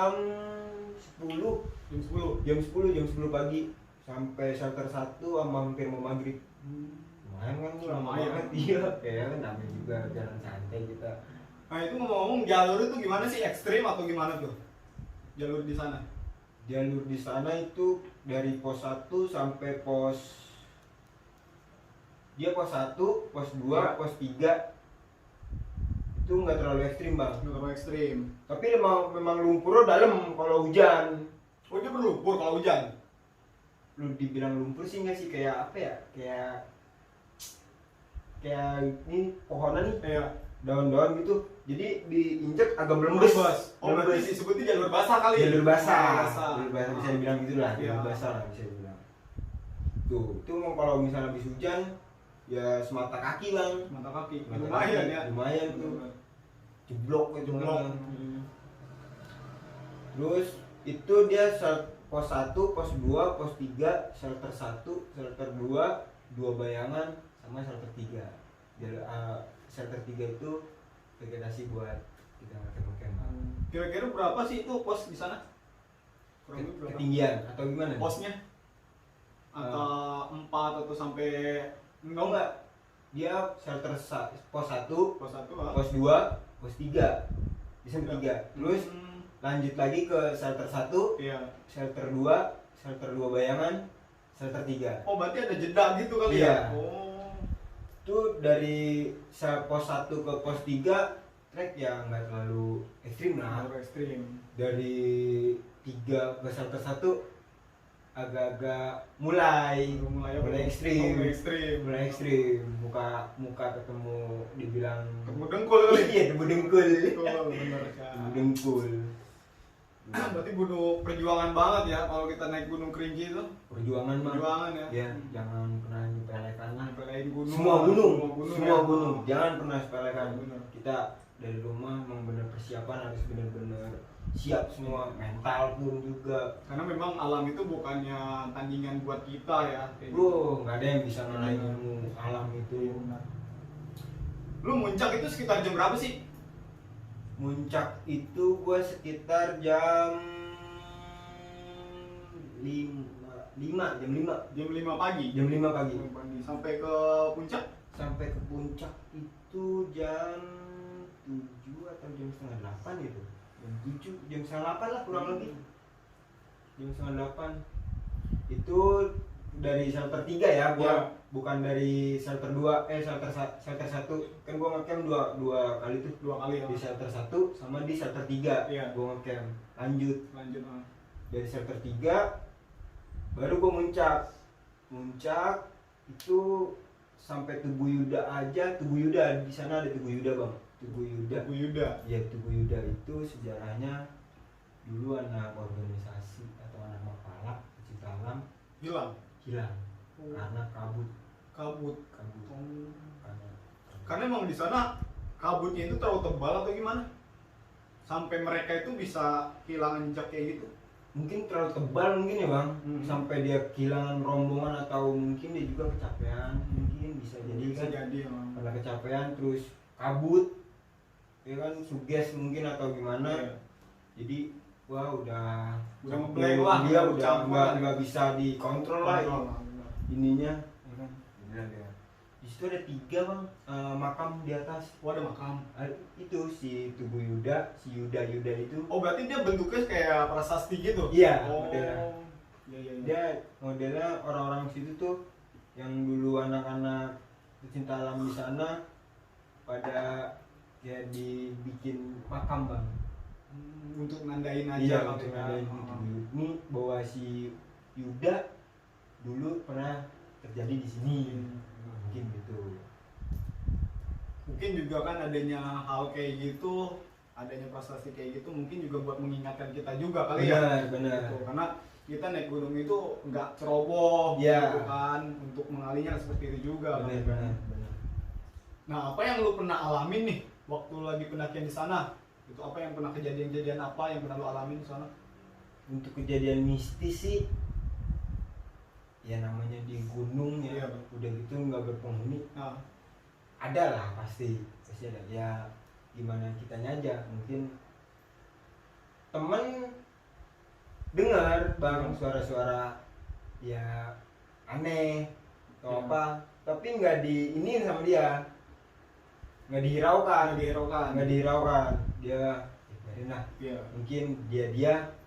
10 jam 10 pagi sampai shelter 1 sama hampir mau maghrib. Lumayan kan, lama banget. Iya, kayak kan namanya juga jalan santai kita. Nah itu ngomong-ngomong, jalur itu gimana sih, ekstrim atau gimana tuh jalur di sana? Jalur di sana itu dari pos 1 sampai pos 1, pos 2, ya. pos 3 itu nggak terlalu ekstrim bang. Nggak terlalu ekstrim. Tapi memang lumpurnya dalam kalau hujan. Oh dia berlumpur kalau hujan? Lu dibilang lumpur sih nggak sih, kayak apa ya? Kayak ini pohonan nih. Iya. Daun-daun gitu, jadi diinjek agak melembes. Oh berarti disebutnya jalur basah kali. Jalur basah bisa dibilang gitu lah. Iya. Jalur basah lah bisa dibilang. Itu kalau misalnya habis hujan ya semata kaki bang. Mata kaki. Semata Lumayan kaki. ya. Lumayan tuh. Jeblok gitu. Terus itu dia pos 1, pos 2, pos 3, shelter 1, shelter 2, 2 bayangan sama shelter 3. Shelter 3 itu vegetasi buat kita makan. Kira-kira berapa sih itu pos di sana? Kurang lebih berapa? Ketinggian atau gimana? Posnya? Atau 4 atau sampai enggak. Dia shelter pos 1, pos 1 pos 2, pos 3. Bisa 3. Terus lanjut lagi ke shelter 1, iya. shelter 2, shelter 2 bayangan, shelter 3. Oh berarti ada jeda gitu kali iya. Ya? Oh. Itu dari pos 1 ke pos 3 trek ya nggak terlalu ekstrim lah. Terlalu ekstrim. Dari 3 ke shelter 1 agak-agak mulai ekstrim. Mulai ekstrim. Muka ketemu dibilang ketemu dengkul kali. Iya, ketemu dengkul. Bener kan. Dengkul. Berarti gunung perjuangan banget ya kalau kita naik Gunung Kerinci itu. Perjuangan ya. Ya, jangan pernah nyepelekan lah. Nyepelein gunung. Semua gunung. Ya. Jangan pernah sepelekan. Bener. Kita dari rumah memang benar persiapan, harus benar-benar siap semua, mental pun juga. Karena memang alam itu bukannya tandingan buat kita ya. Bro, nggak ada yang bisa ngalahin alam itu. Lu muncak itu sekitar jam berapa sih? Muncak itu gua sekitar jam 5 Jam 5 pagi. Jam 5 pagi. Sampai ke puncak? Sampai ke puncak itu jam 7 atau jam setengah 8 gitu. Jam setengah 8 lah kurang lebih. Jam setengah 8. Itu dari shelter 3 ya, gua bukan dari shelter 2, shelter 1. Kan gua ngecamp dua kali tuh. 2 kali ya. Di shelter 1 sama di shelter 3. Iya. Gua ngecamp. Lanjut. Dari shelter 3 baru gua muncak itu sampai Tugu Yuda aja. Tugu Yuda, di sana ada Tugu Yuda bang. Tugu Yuda. Ya, Tugu Yuda itu sejarahnya dulu anak organisasi atau anak Mapalak pecinta alam hilang karena kabut. Karena emang di sana kabutnya itu terlalu tebal atau gimana? Sampai mereka itu bisa kehilangan jejak kayak gitu. Mungkin terlalu tebal mungkin ya bang, sampai dia kehilangan rombongan atau mungkin dia juga kecapean, mungkin bisa jadi kan. Karena kecapean terus kabut, ya kan, suges mungkin atau gimana. Iya. Jadi wah udah ngeblank lah, dia udah nggak bisa dikontrol lah ininya, ya kan. Di situ ada 3 bang, makam di atas. Oh ada makam. Itu si Tugu Yuda, si Yuda itu. Oh berarti dia bentuknya kayak prasasti gitu? Iya. Oh. Modelnya. Iya. Dia modelnya orang-orang situ tuh yang dulu anak-anak pecinta alam di sana pada ya dibikin makam bang. Untuk nandain aja. Iya, untuk nandain ini bahwa si Yuda dulu pernah terjadi di sini. Mungkin gitu. Mungkin juga kan adanya hal kayak gitu, adanya prestasi kayak gitu mungkin juga buat mengingatkan kita juga kali ya. Benar. Gitu. Karena kita naik gunung itu nggak ceroboh gitu kan, untuk mengalinya seperti itu juga. Benar. Nah, apa yang lu pernah alamin nih waktu lagi pendakian di sana? Itu apa yang pernah kejadian-kejadian apa yang pernah lu alamin di sana? Untuk kejadian mistis sih, ya namanya di gunung ya, udah gitu nggak berpenghuni. Ada lah pasti ada. Ya gimana kitanya aja, mungkin temen dengar bang suara-suara ya aneh atau apa, tapi nggak di ini sama dia, nggak dihiraukan, dia biarin lah, mungkin dia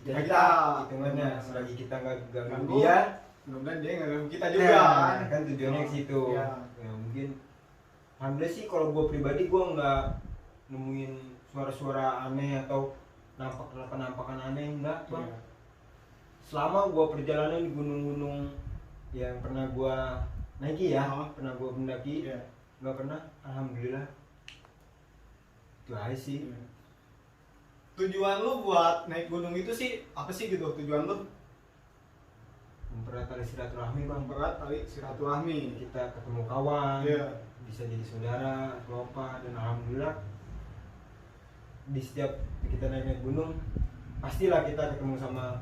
kita hitungannya selagi kita nggak ganggu dia, mudah-mudahan dia nggak ganggu kita juga. Nah, kan tujuannya ke situ. Ya mungkin alhamdulillah sih kalau gue pribadi gue nggak nemuin suara-suara aneh atau penampakan aneh, enggak bang. Selama gue perjalanan di gunung-gunung yang pernah gue naiki ya, pernah gue mendaki, nggak pernah, alhamdulillah. Itu aja sih. Tujuan lu buat naik gunung itu sih apa sih gitu tujuan lu? Mempererat tali silaturahmi bang. Mempererat tali silaturahmi. Kita ketemu kawan, bisa jadi saudara atau apa, dan alhamdulillah di setiap kita naik gunung pastilah kita ketemu sama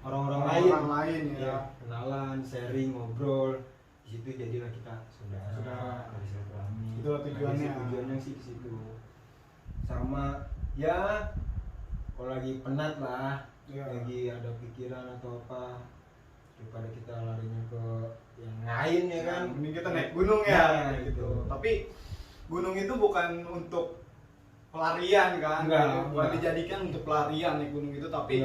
orang-orang lain ya. Kenalan, sharing, ngobrol, di situ jadilah kita saudara. Tali silaturahmi. Itu tujuannya. Tujuannya sih di situ. Sama ya kalau lagi penat lah, lagi ada pikiran atau apa, daripada kita larinya ke yang lain ya kan, mending kita naik gunung ya gitu. Tapi gunung itu bukan untuk pelarian kan, bukan dijadikan untuk pelarian naik gunung itu, tapi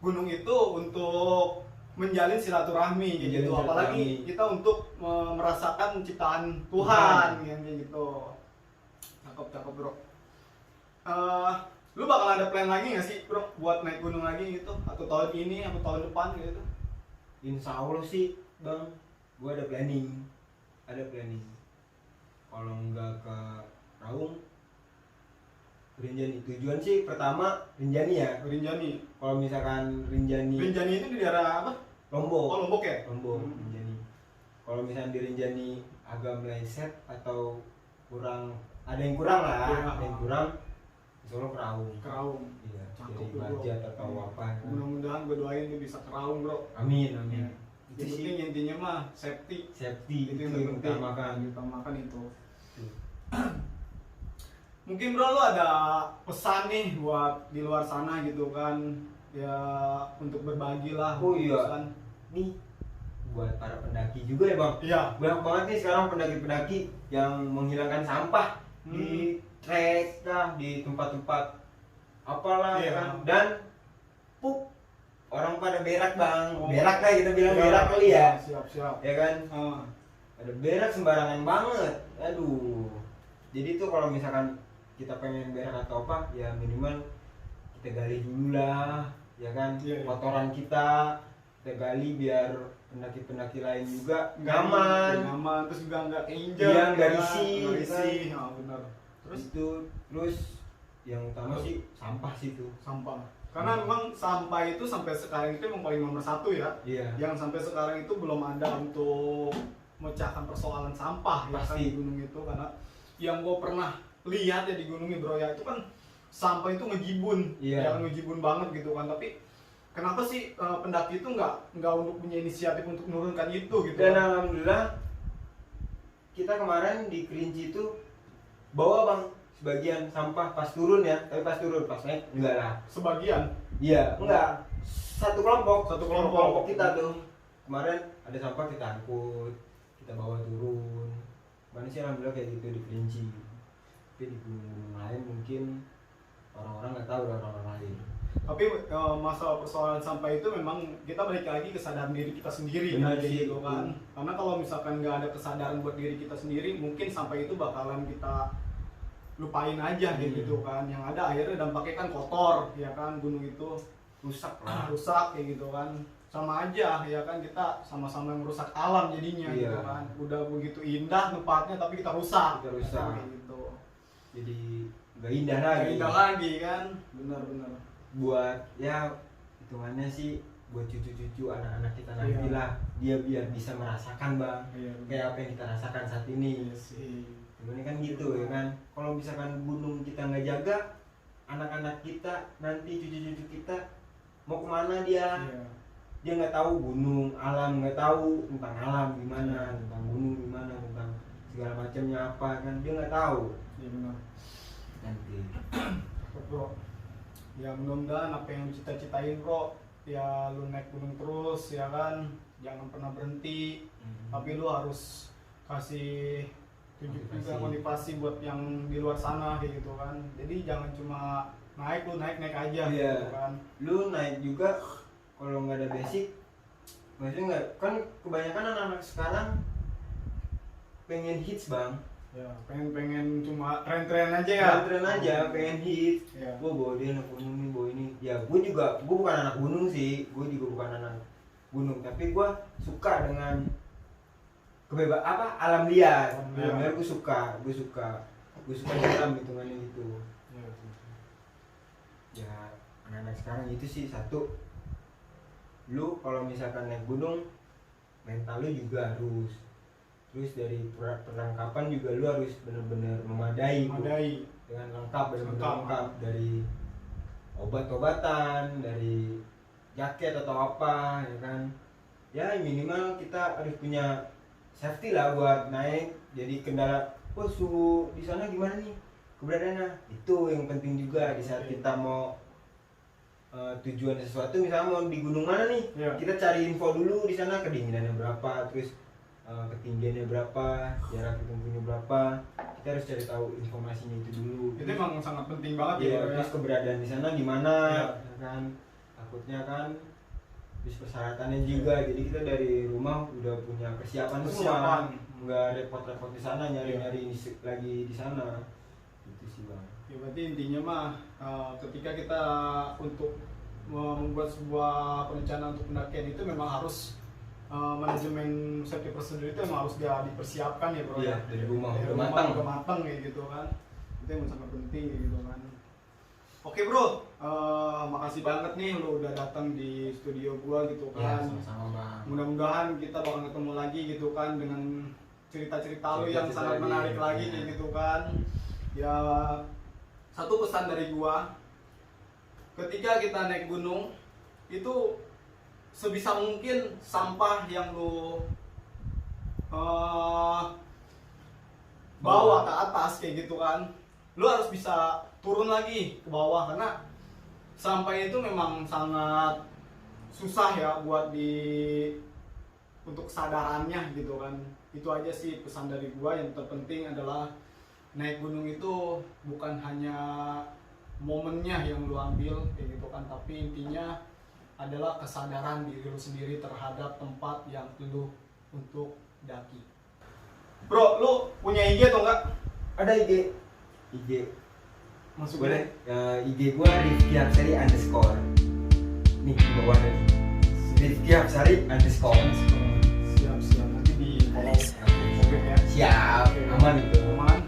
gunung itu untuk menjalin silaturahmi gitu. Apalagi kita untuk merasakan ciptaan Tuhan yang kayak gitu. Cakep bro. Lu bakal ada plan lagi nggak sih bro buat naik gunung lagi gitu, atau tahun ini atau tahun depan gitu? Insya Allah sih bang, gua ada planning. Kalau nggak ke Raung, Rinjani. Tujuan sih pertama Rinjani ya. Rinjani. Kalau misalkan Rinjani itu di daerah apa? Lombok. Oh Lombok ya? Lombok. Rinjani. Kalau misalkan di Rinjani agak meleset atau ada yang kurang, Solo Keraung. Iya. Jadi budget atau apa. Mudah-mudahan gue doain dia bisa Keraung bro. Amin. Itu penting, intinya mah safety itu yang utamakan itu. Mungkin bro lo ada pesan nih buat di luar sana gitu kan, ya untuk berbagi lah. Oh iya. Pesan. Nih buat para pendaki juga ya bang. Iya. Banyak banget nih sekarang pendaki-pendaki yang menghilangkan sampah di trek lah, di tempat-tempat apalah ya kan, dan orang pada berak bang, berak lah kita bilang berak kali ya. Siap ya kan. Ada berak sembarangan banget, aduh. Jadi tuh kalau misalkan kita pengen berak atau apa ya minimal kita gali dulu lah ya kan, kotoran kita gali biar pendaki-pendaki lain juga nyaman, terus juga nggak keinjak, nggak risih. Benar. Terus yang utama sih sampah sih tuh. Karena memang sampah itu sampai sekarang itu memang paling nomor satu ya. Yang sampai sekarang itu belum ada untuk memecahkan persoalan sampah ya kan di gunung itu. Karena yang gue pernah lihat ya di gunung bro ya, itu kan sampah itu ngejibun, ngejibun banget gitu kan. Tapi kenapa sih pendaki itu nggak untuk punya inisiatif untuk menurunkan itu gitu? Dan alhamdulillah kita kemarin di Kerinci itu bawa bang sebagian sampah pas turun ya, tapi pas naik enggak lah. Sebagian? Iya, enggak. Satu kelompok kita tuh. Kemarin ada sampah kita angkut, kita bawa turun. Mana sih alhamdulillah kayak gitu di Kerinci. Tapi di gunung lain mungkin orang-orang nggak tahu orang lain. Tapi masalah persoalan sampah itu memang kita balik lagi kesadaran diri kita sendiri kan gitu kan. Karena kalau misalkan nggak ada kesadaran buat diri kita sendiri, mungkin sampah itu bakalan kita lupain aja gitu kan. Yang ada akhirnya dampaknya kan kotor ya kan, gunung itu rusak kayak gitu kan. Sama aja ya kan, kita sama-sama merusak alam jadinya gitu kan. Udah begitu indah tempatnya tapi kita rusak kayak gitu. Jadi nggak indah lagi kan. Benar. Buat ya hitungannya sih buat cucu-cucu anak-anak kita nanti lah, dia biar bisa merasakan bang kayak apa yang kita rasakan saat ini. Ini kan gitu ya kan. Kalau misalkan gunung kita nggak jaga, anak-anak kita nanti cucu-cucu kita mau kemana dia nggak tahu gunung, alam, nggak tahu tentang alam gimana, tentang gunung gimana, tentang segala macamnya apa kan, dia nggak tahu. Iya benar. Nanti bro, Ya mudah-mudahan apa yang cita-citain bro, ya lu naik gunung terus ya kan, jangan pernah berhenti. Tapi lu harus kasih tunjuk juga motivasi buat yang di luar sana kayak gitu kan. Jadi jangan cuma naik lu naik aja gitu kan. Lu naik juga kalau nggak ada basic, maksudnya nggak, kan kebanyakan anak-anak sekarang pengen hits bang. Ya pengen cuma tren aja ya. Tren aja, pengen hits. Ya. Gua bawa dia anak gunung nih, bawa ini. Ya gua bukan anak gunung sih, gua juga bukan anak gunung, tapi gua suka dengan alam liar. Alam liar gua suka dalam hitungannya gitu. Ya anak-anak sekarang itu sih satu, lu kalau misalkan naik gunung mental lu juga harus, terus dari perlengkapan juga lu harus benar-benar memadai dengan lengkap, benar-benar lengkap, dari obat-obatan, dari jaket atau apa ya kan. Ya minimal kita harus punya safety lah buat naik. Jadi kendala, suhu di sana gimana nih keberadaannya, itu yang penting juga di saat kita mau tujuan sesuatu, misalnya mau di gunung mana nih, kita cari info dulu di sana, kedinginannya berapa, terus ketinggiannya berapa, jarak tempuhnya berapa, kita harus cari tahu informasinya itu dulu. Itu emang sangat penting banget ya. Terus keberadaan di sana gimana, ya kan, takutnya kan, terus persyaratannya juga. Jadi kita dari rumah udah punya persiapan semua, nggak repot-repot di sana nyari lagi di sana. Itu sih bang. Ya berarti intinya mah ketika kita untuk membuat sebuah perencanaan untuk pendakian itu memang harus manajemen safety procedure itu memang harus dipersiapkan ya bro. Iya, dari rumah udah matang kayak gitu kan. Itu yang sangat penting kayak gitu kan. Oke bro, makasih banget nih lo udah datang di studio gua gitu kan. Ya, sama-sama bang. Mudah-mudahan kita bakal ketemu lagi gitu kan dengan cerita-cerita lo yang sangat menarik lagi kayak gitu kan. Ya satu pesan dari gua, ketika kita naik gunung itu sebisa mungkin sampah yang lo bawa ke atas kayak gitu kan, lo harus bisa turun lagi ke bawah, karena sampah itu memang sangat susah ya buat untuk kesadarannya gitu kan. Itu aja sih pesan dari gua. Yang terpenting adalah naik gunung itu bukan hanya momennya yang lu ambil kayak gitu kan, tapi intinya adalah kesadaran diri lu sendiri terhadap tempat yang lu untuk daki. Bro, lu punya IG atau enggak? Ada IG. Masuk boleh? IG gua Rifki Hapsari _ nih di bawah tadi, Rifki Hapsari _ Siap, nanti di follow ya. Siap, aman itu. Aman.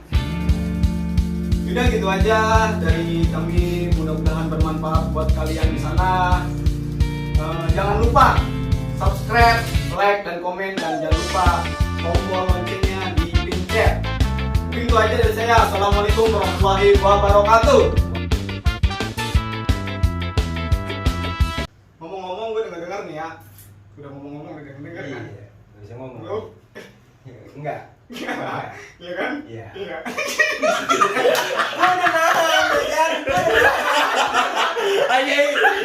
Udah gitu aja dari kami, mudah-mudahan bermanfaat buat kalian di sana. Jangan lupa subscribe, like, dan komen, dan jangan lupa tombol loncengnya di pin chat. Itu aja dari saya. Assalamualaikum warahmatullahi wabarakatuh. Ngomong-ngomong, gue denger nih ya. Udah ngomong-ngomong, denger kan? Iya, gak bisa ngomong. Lu? Enggak. Iya kan? Iya.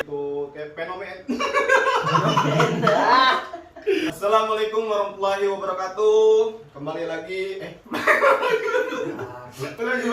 Itu kayak fenomen. Assalamualaikum warahmatullahi wabarakatuh. Kembali lagi. Lagi